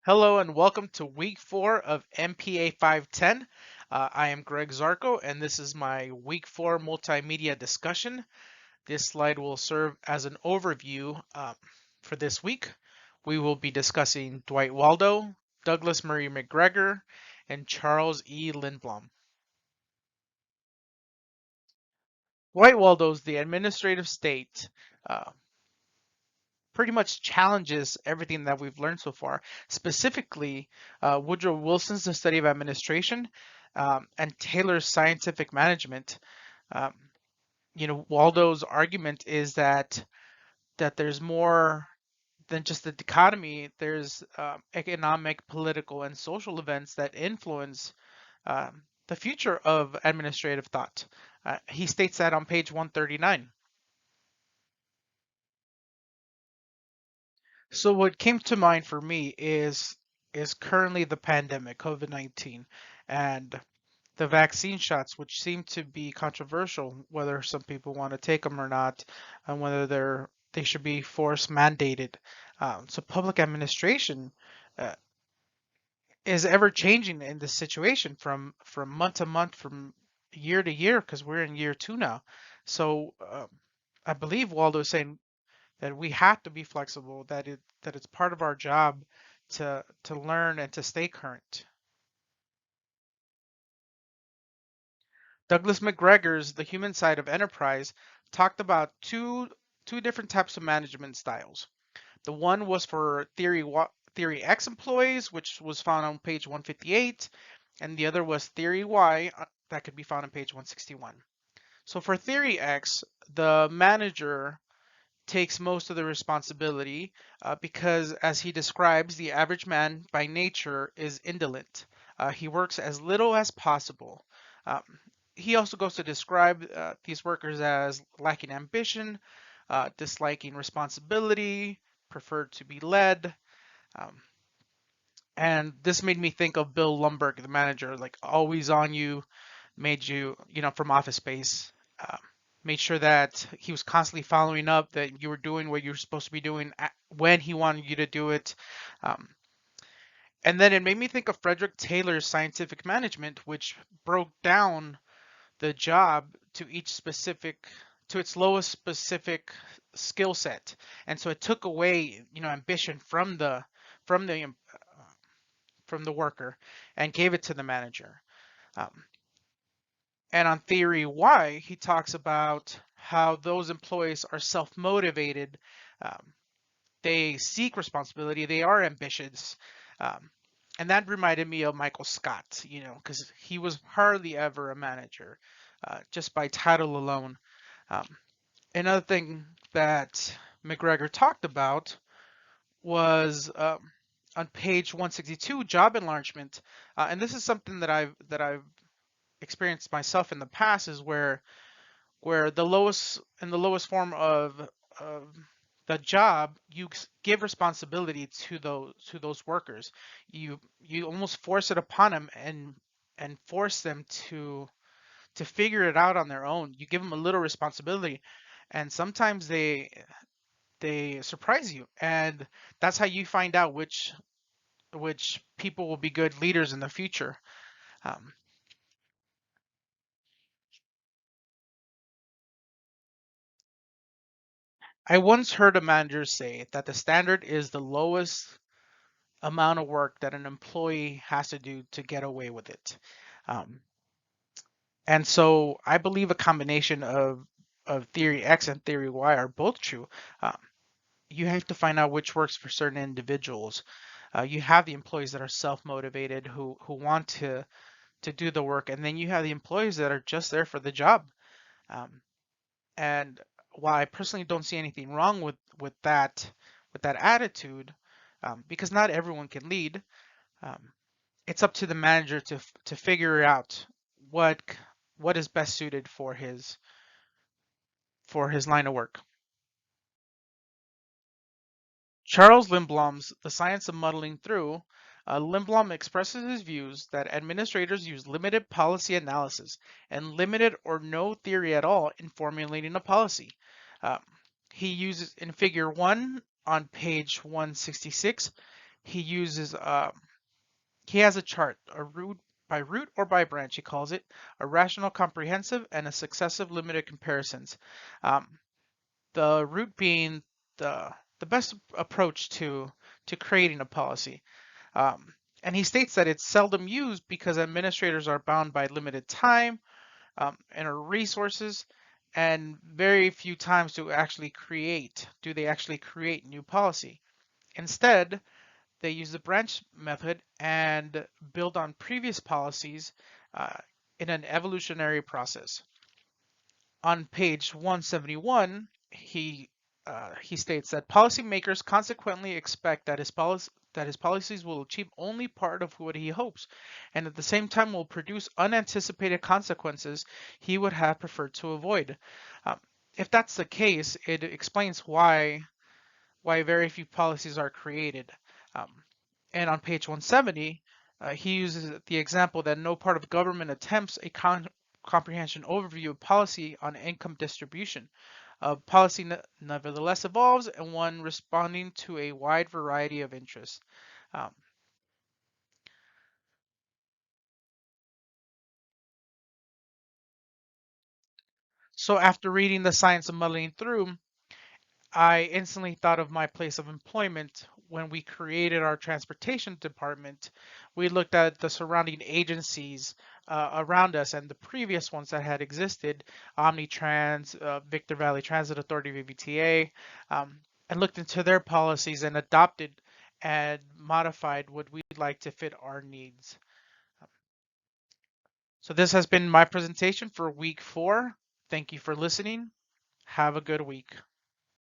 Hello and welcome to week 4 of MPA 510. I am Greg Zarko and this is my week 4 multimedia discussion. This slide will serve as an overview for this week. We will be discussing Dwight Waldo, Douglas Murray McGregor, and Charles E. Lindblom. Dwight Waldo's the administrative state pretty much challenges everything that we've learned so far. Specifically, Woodrow Wilson's The Study of Administration and Taylor's Scientific Management. Um, Waldo's argument is that there's more than just the dichotomy. There's economic, political, and social events that influence the future of administrative thought. He states that on page 139. So what came to mind for me is currently the pandemic, COVID-19, and the vaccine shots, which seem to be controversial, whether some people want to take them or not, and whether they should be force mandated. So public administration uh, is ever changing in this situation from month to month, from year to year, because we're in year 2 now. So I believe Waldo is saying that we have to be flexible, that it's part of our job to learn and to stay current. Douglas McGregor's The Human Side of Enterprise talked about two different types of management styles. The one was for Theory X employees, which was found on page 158, and the other was Theory Y, that could be found on page 161. So for Theory X, the manager takes most of the responsibility because, as he describes, the average man by nature is indolent. He works as little as possible. Um, he also goes to describe these workers as lacking ambition, disliking responsibility, preferred to be led. Um, and this made me think of Bill Lumberg, the manager, like always on you, made you, from Office Space. Uh, Made sure that he was constantly following up that you were doing what you were supposed to be doing when he wanted you to do it. Um, and then it made me think of Frederick Taylor's Scientific Management, which broke down the job to its lowest specific skill set. And so it took away, ambition from the from the worker and gave it to the manager. Um, And on Theory Y, he talks about how those employees are self-motivated. Um, they seek responsibility. They are ambitious. Um, and that reminded me of Michael Scott, because he was hardly ever a manager, just by title alone. Um, Another thing that McGregor talked about was on page 162, job enlargement. And this is something that I've experienced myself in the past, is where the lowest form of the job, you give responsibility to those workers. You almost force it upon them and force them to figure it out on their own. You give them a little responsibility, and sometimes they surprise you, and that's how you find out which people will be good leaders in the future. Um, I once heard a manager say that the standard is the lowest amount of work that an employee has to do to get away with it. Um, and so I believe a combination of theory X and theory Y are both true. Um, you have to find out which works for certain individuals. You have the employees that are self-motivated who want to do the work, and then you have the employees that are just there for the job. Um, and while I personally don't see anything wrong with that attitude, because not everyone can lead, um, it's up to the manager to figure out what what is best suited for his line of work. Charles Lindblom's The Science of Muddling Through, Lindblom expresses his views that administrators use limited policy analysis and limited or no theory at all in formulating a policy. Um, he uses in figure 1 on page 166, he uses he has a chart, a root by root or by branch, he calls it, a rational comprehensive and a successive limited comparisons. Um, the root being the the best approach to creating a policy. Um, and he states that it's seldom used because administrators are bound by limited time and resources, and very few times do they actually create new policy. Instead, they use the branch method and build on previous policies uh, in an evolutionary process. On page 171, he states that policymakers consequently expect that his policies will achieve only part of what he hopes, and at the same time will produce unanticipated consequences he would have preferred to avoid. Um, if that's the case, it explains why very few policies are created. Um, and on page 170, he uses the example that no part of government attempts a comprehension overview of policy on income distribution. Policy nevertheless evolves, and one responding to a wide variety of interests. Um, so after reading The Science of Muddling Through, I instantly thought of my place of employment. When we created our transportation department, we looked at the surrounding agencies around us and the previous ones that had existed, Omnitrans, Victor Valley Transit Authority, VVTA, and looked into their policies and adopted and modified what we'd like to fit our needs. So this has been my presentation for week 4. Thank you for listening. Have a good week.